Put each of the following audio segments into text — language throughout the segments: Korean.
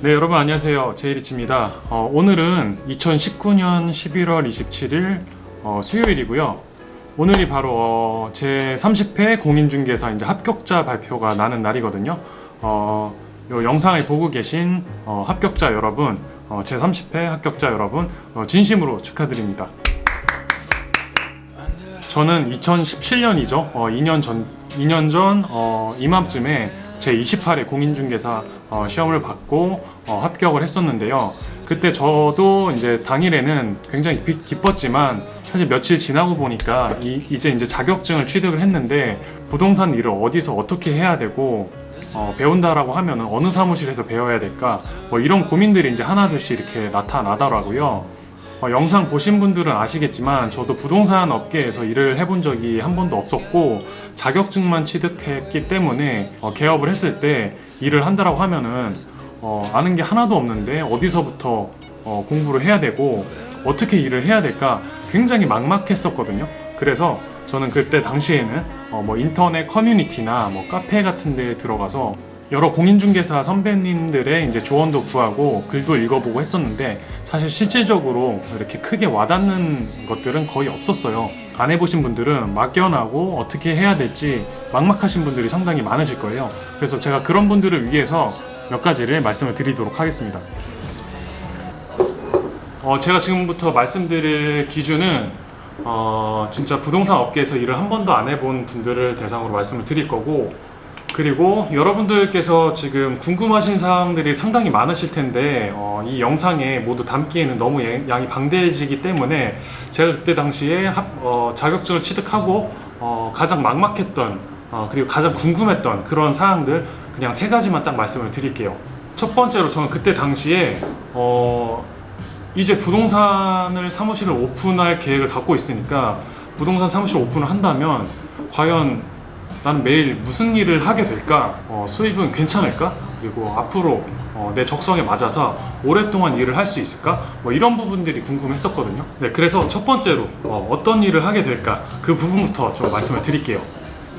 네, 여러분 안녕하세요. 제이리치입니다. 오늘은 2019년 11월 27일 수요일이고요. 오늘이 바로 제 30회 공인중개사 이제 합격자 발표가 나는 날이거든요. 요 영상을 보고 계신 합격자 여러분, 제 30회 합격자 여러분, 진심으로 축하드립니다. 저는 2017년이죠. 2년 전 이맘쯤에 제 28회 공인중개사 시험을 받고 합격을 했었는데요. 그때 저도 이제 당일에는 굉장히 기뻤지만 사실 며칠 지나고 보니까 이제 자격증을 취득을 했는데 부동산 일을 어디서 어떻게 해야 되고 배운다라고 하면은 어느 사무실에서 배워야 될까 뭐 이런 고민들이 이제 하나둘씩 이렇게 나타나더라고요. 영상 보신 분들은 아시겠지만 저도 부동산 업계에서 일을 해본 적이 한 번도 없었고 자격증만 취득했기 때문에 개업을 했을 때 일을 한다라고 하면은 아는 게 하나도 없는데 어디서부터 공부를 해야 되고 어떻게 일을 해야 될까 굉장히 막막했었거든요. 그래서 저는 그때 당시에는 뭐 인터넷 커뮤니티나 뭐 카페 같은 데 들어가서 여러 공인중개사 선배님들의 이제 조언도 구하고 글도 읽어보고 했었는데 사실 실질적으로 이렇게 크게 와닿는 것들은 거의 없었어요. 안 해보신 분들은 막연하고 어떻게 해야 될지 막막하신 분들이 상당히 많으실 거예요. 그래서 제가 그런 분들을 위해서 몇 가지를 말씀을 드리도록 하겠습니다. 제가 지금부터 말씀드릴 기준은 진짜 부동산 업계에서 일을 한 번도 안 해본 분들을 대상으로 말씀을 드릴 거고, 그리고 여러분들께서 지금 궁금하신 사항들이 상당히 많으실 텐데 이 영상에 모두 담기에는 너무 양이 방대해지기 때문에 제가 그때 당시에 자격증을 취득하고 가장 막막했던 그리고 가장 궁금했던 그런 사항들 그냥 세 가지만 딱 말씀을 드릴게요. 첫 번째로 저는 그때 당시에 이제 부동산을 사무실을 오픈할 계획을 갖고 있으니까 부동산 사무실 오픈을 한다면 과연 나는 매일 무슨 일을 하게 될까? 수입은 괜찮을까? 그리고 앞으로 내 적성에 맞아서 오랫동안 일을 할 수 있을까? 뭐 이런 부분들이 궁금했었거든요. 네, 그래서 첫 번째로 어떤 일을 하게 될까? 그 부분부터 좀 말씀을 드릴게요.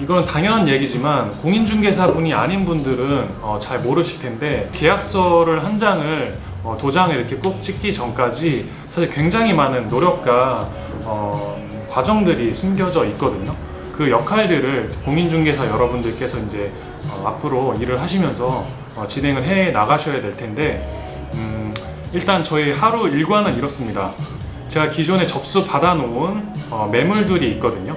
이건 당연한 얘기지만 공인중개사분이 아닌 분들은 잘 모르실 텐데 계약서를 한 장을 도장을 이렇게 꼭 찍기 전까지 사실 굉장히 많은 노력과 과정들이 숨겨져 있거든요. 그 역할들을 공인중개사 여러분들께서 이제 앞으로 일을 하시면서 진행을 해 나가셔야 될 텐데 일단 저희 하루 일과는 이렇습니다. 제가 기존에 접수 받아놓은 매물들이 있거든요.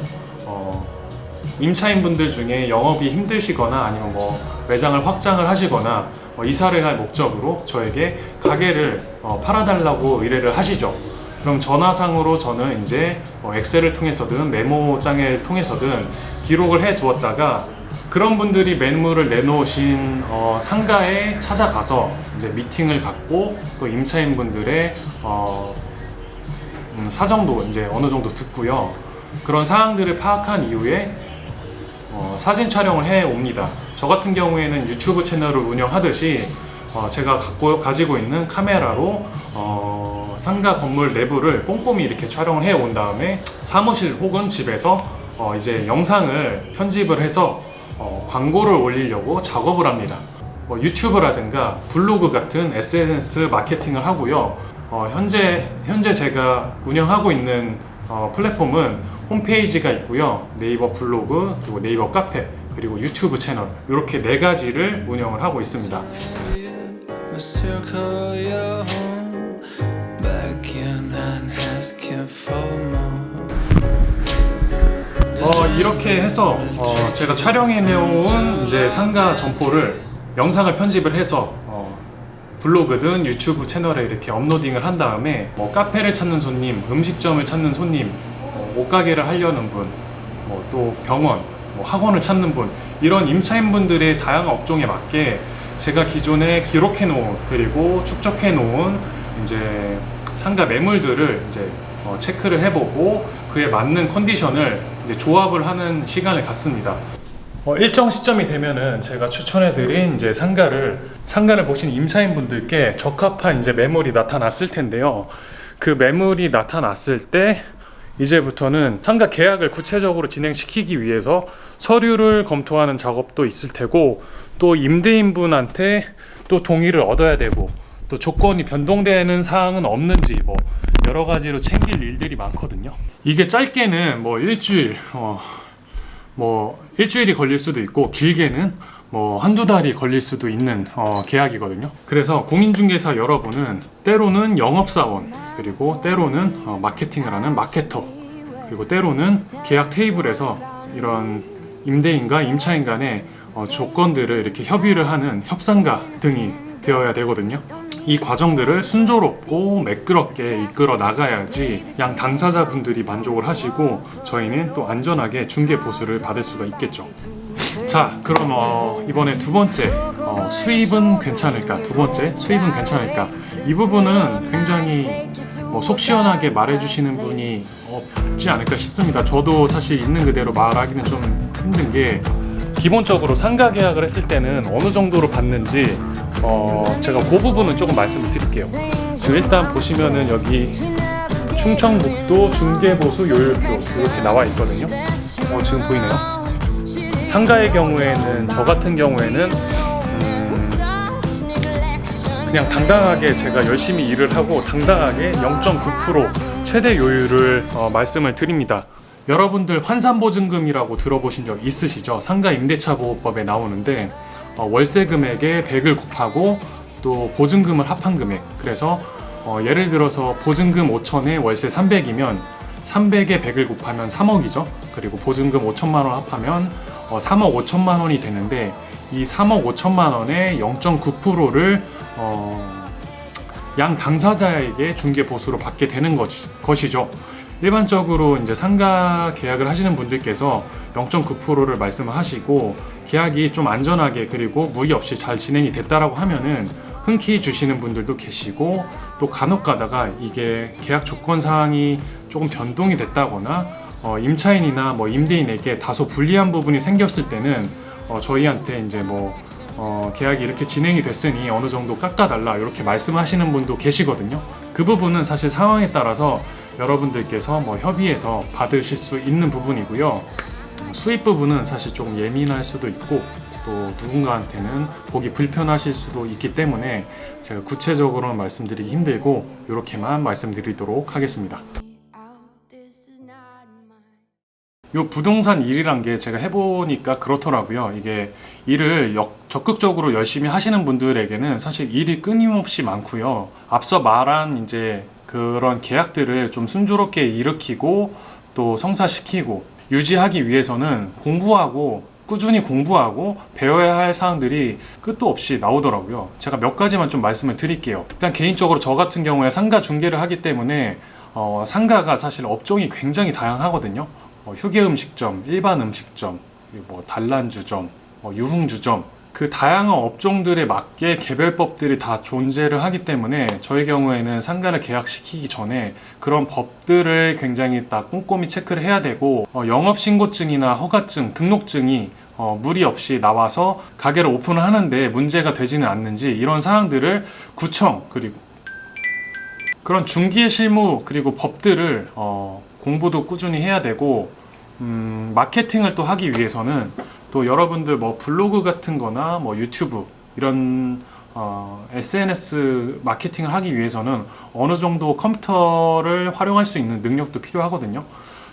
임차인분들 중에 영업이 힘드시거나 아니면 뭐 매장을 확장을 하시거나 이사를 할 목적으로 저에게 가게를 팔아달라고 의뢰를 하시죠. 그럼 전화상으로 저는 이제 엑셀을 통해서든 메모장을 통해서든 기록을 해 두었다가 그런 분들이 매물을 내놓으신 상가에 찾아가서 이제 미팅을 갖고 또 임차인 분들의 사정도 이제 어느 정도 듣고요. 그런 사항들을 파악한 이후에 사진 촬영을 해 옵니다. 저 같은 경우에는 유튜브 채널을 운영하듯이 제가 가지고 있는 카메라로 상가 건물 내부를 꼼꼼히 이렇게 촬영을 해 온 다음에 사무실 혹은 집에서 이제 영상을 편집을 해서 광고를 올리려고 작업을 합니다. 유튜브라든가 블로그 같은 SNS 마케팅을 하고요. 현재 제가 운영하고 있는 플랫폼은 홈페이지가 있고요. 네이버 블로그, 그리고 네이버 카페, 그리고 유튜브 채널 이렇게 네 가지를 운영을 하고 있습니다. 이렇게 해서 제가 촬영해 내온 이제 상가 점포를 영상을 편집을 해서 블로그든 유튜브 채널에 이렇게 업로딩을 한 다음에 카페를 찾는 손님, 음식점을 찾는 손님, 옷가게를 하려는 분, 또 병원, 학원을 찾는 분 이런 임차인분들의 다양한 업종에 맞게 제가 기존에 기록해 놓은 그리고 축적해 놓은 이제 상가 매물들을 이제 체크를 해보고 그에 맞는 컨디션을 이제 조합을 하는 시간을 갖습니다. 일정 시점이 되면은 제가 추천해드린 이제 상가를 보신 임차인분들께 적합한 이제 매물이 나타났을 텐데요. 그 매물이 나타났을 때 이제부터는 상가 계약을 구체적으로 진행시키기 위해서 서류를 검토하는 작업도 있을 테고 또 임대인분한테 또 동의를 얻어야 되고, 또 조건이 변동되는 사항은 없는지 뭐 여러 가지로 챙길 일들이 많거든요. 이게 짧게는 뭐 일주일, 뭐 일주일이 걸릴 수도 있고, 길게는 뭐 한두 달이 걸릴 수도 있는 계약이거든요. 그래서 공인중개사 여러분은 때로는 영업사원, 그리고 때로는 마케팅을 하는 마케터, 그리고 때로는 계약 테이블에서 이런 임대인과 임차인 간의 조건들을 이렇게 협의를 하는 협상가 등이 되어야 되거든요. 이 과정들을 순조롭고 매끄럽게 이끌어 나가야지 양 당사자분들이 만족을 하시고 저희는 또 안전하게 중개 보수를 받을 수가 있겠죠. 자, 그럼 이번에 두 번째, 수입은 괜찮을까? 두 번째, 수입은 괜찮을까? 이 부분은 굉장히 속 시원하게 말해주시는 분이 없지 않을까 싶습니다. 저도 사실 있는 그대로 말하기는 좀 힘든 게, 기본적으로 상가 계약을 했을 때는 어느 정도로 받는지 제가 그 부분은 조금 말씀을 드릴게요. 지금 일단 보시면은 여기 충청북도 중개보수 요율표 이렇게 나와 있거든요. 지금 보이네요. 상가의 경우에는, 저 같은 경우에는 그냥 당당하게 제가 열심히 일을 하고 당당하게 0.9% 최대 요율을 말씀을 드립니다. 여러분들 환산보증금이라고 들어보신 적 있으시죠? 상가 임대차 보호법에 나오는데 월세 금액에 100을 곱하고 또 보증금을 합한 금액, 그래서 예를 들어서 보증금 5천에 월세 300이면 300에 100을 곱하면 3억이죠. 그리고 보증금 5천만 원 합하면 3억 5천만 원이 되는데, 이 3억 5천만 원의 0.9%를 양 당사자에게 중개 보수로 받게 되는 것이죠. 일반적으로 이제 상가 계약을 하시는 분들께서 0.9%를 말씀을 하시고, 계약이 좀 안전하게 그리고 무리 없이 잘 진행이 됐다라고 하면은 흔쾌히 주시는 분들도 계시고, 또 간혹 가다가 이게 계약 조건 사항이 조금 변동이 됐다거나 임차인이나 뭐 임대인에게 다소 불리한 부분이 생겼을 때는 저희한테 이제 계약이 이렇게 진행이 됐으니 어느 정도 깎아달라 이렇게 말씀하시는 분도 계시거든요. 그 부분은 사실 상황에 따라서 여러분들께서 협의해서 받으실 수 있는 부분이고요. 수입 부분은 사실 조금 예민할 수도 있고, 또 누군가한테는 보기 불편하실 수도 있기 때문에 제가 구체적으로는 말씀드리기 힘들고 이렇게만 말씀드리도록 하겠습니다. 요 부동산 일이란 게 제가 해보니까 그렇더라고요. 이게 일을 적극적으로 열심히 하시는 분들에게는 사실 일이 끊임없이 많고요. 앞서 말한 이제 그런 계약들을 좀 순조롭게 일으키고 또 성사시키고 유지하기 위해서는 꾸준히 공부하고 배워야 할 사항들이 끝도 없이 나오더라고요. 제가 몇 가지만 좀 말씀을 드릴게요. 일단 개인적으로 저 같은 경우에 상가 중개를 하기 때문에 상가가 사실 업종이 굉장히 다양하거든요. 휴게 음식점, 일반 음식점, 그리고 단란주점, 유흥주점, 그 다양한 업종들에 맞게 개별법들이 다 존재를 하기 때문에 저희 경우에는 상가를 계약시키기 전에 그런 법들을 굉장히 딱 꼼꼼히 체크를 해야 되고, 영업신고증이나 허가증, 등록증이 무리 없이 나와서 가게를 오픈을 하는데 문제가 되지는 않는지, 이런 사항들을 구청, 그리고 그런 중개 실무, 그리고 법들을 공부도 꾸준히 해야 되고, 마케팅을 또 하기 위해서는 또 여러분들 블로그 같은 거나 유튜브 이런 SNS 마케팅을 하기 위해서는 어느 정도 컴퓨터를 활용할 수 있는 능력도 필요하거든요.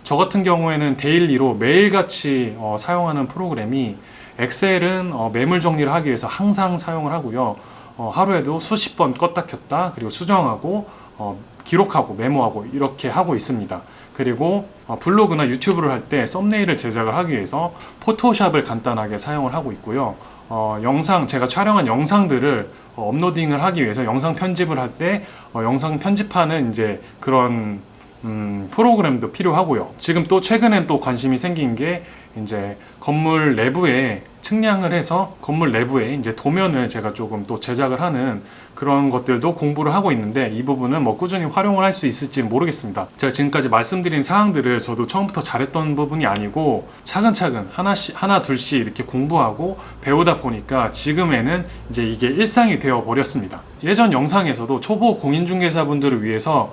저 같은 경우에는 데일리로 매일같이 사용하는 프로그램이 엑셀은 매물 정리를 하기 위해서 항상 사용을 하고요. 하루에도 수십 번 껐다 켰다, 그리고 수정하고 기록하고 메모하고 이렇게 하고 있습니다. 그리고 블로그나 유튜브를 할 때 썸네일을 제작을 하기 위해서 포토샵을 간단하게 사용을 하고 있고요. 제가 촬영한 영상들을 업로딩을 하기 위해서 영상 편집을 할 때 영상 편집하는 이제 그런 프로그램도 필요하고요. 지금 또 최근엔 또 관심이 생긴 게 이제 건물 내부에 측량을 해서 건물 내부에 이제 도면을 제가 조금 또 제작을 하는 그런 것들도 공부를 하고 있는데, 이 부분은 꾸준히 활용을 할 수 있을지 모르겠습니다. 제가 지금까지 말씀드린 사항들을 저도 처음부터 잘했던 부분이 아니고 차근차근 하나 둘씩 이렇게 공부하고 배우다 보니까 지금에는 이제 이게 일상이 되어 버렸습니다. 예전 영상에서도 초보 공인중개사분들을 위해서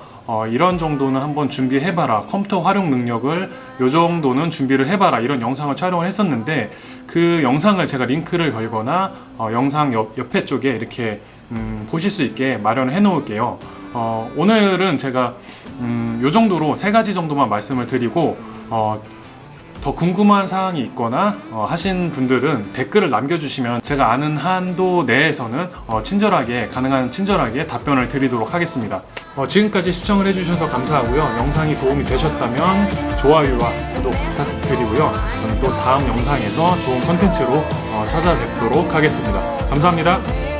이런 정도는 한번 준비해봐라, 컴퓨터 활용 능력을 요 정도는 준비를 해봐라, 이런 영상을 촬영을 했었는데, 그 영상을 제가 링크를 걸거나 영상 옆에 쪽에 이렇게 보실 수 있게 마련을 해 놓을게요. 오늘은 제가 요 정도로 3가지 정도만 말씀을 드리고 더 궁금한 사항이 있거나 하신 분들은 댓글을 남겨주시면 제가 아는 한도 내에서는 가능한 친절하게 답변을 드리도록 하겠습니다. 지금까지 시청을 해주셔서 감사하고요. 영상이 도움이 되셨다면 좋아요와 구독 부탁드리고요. 저는 또 다음 영상에서 좋은 컨텐츠로 찾아뵙도록 하겠습니다. 감사합니다.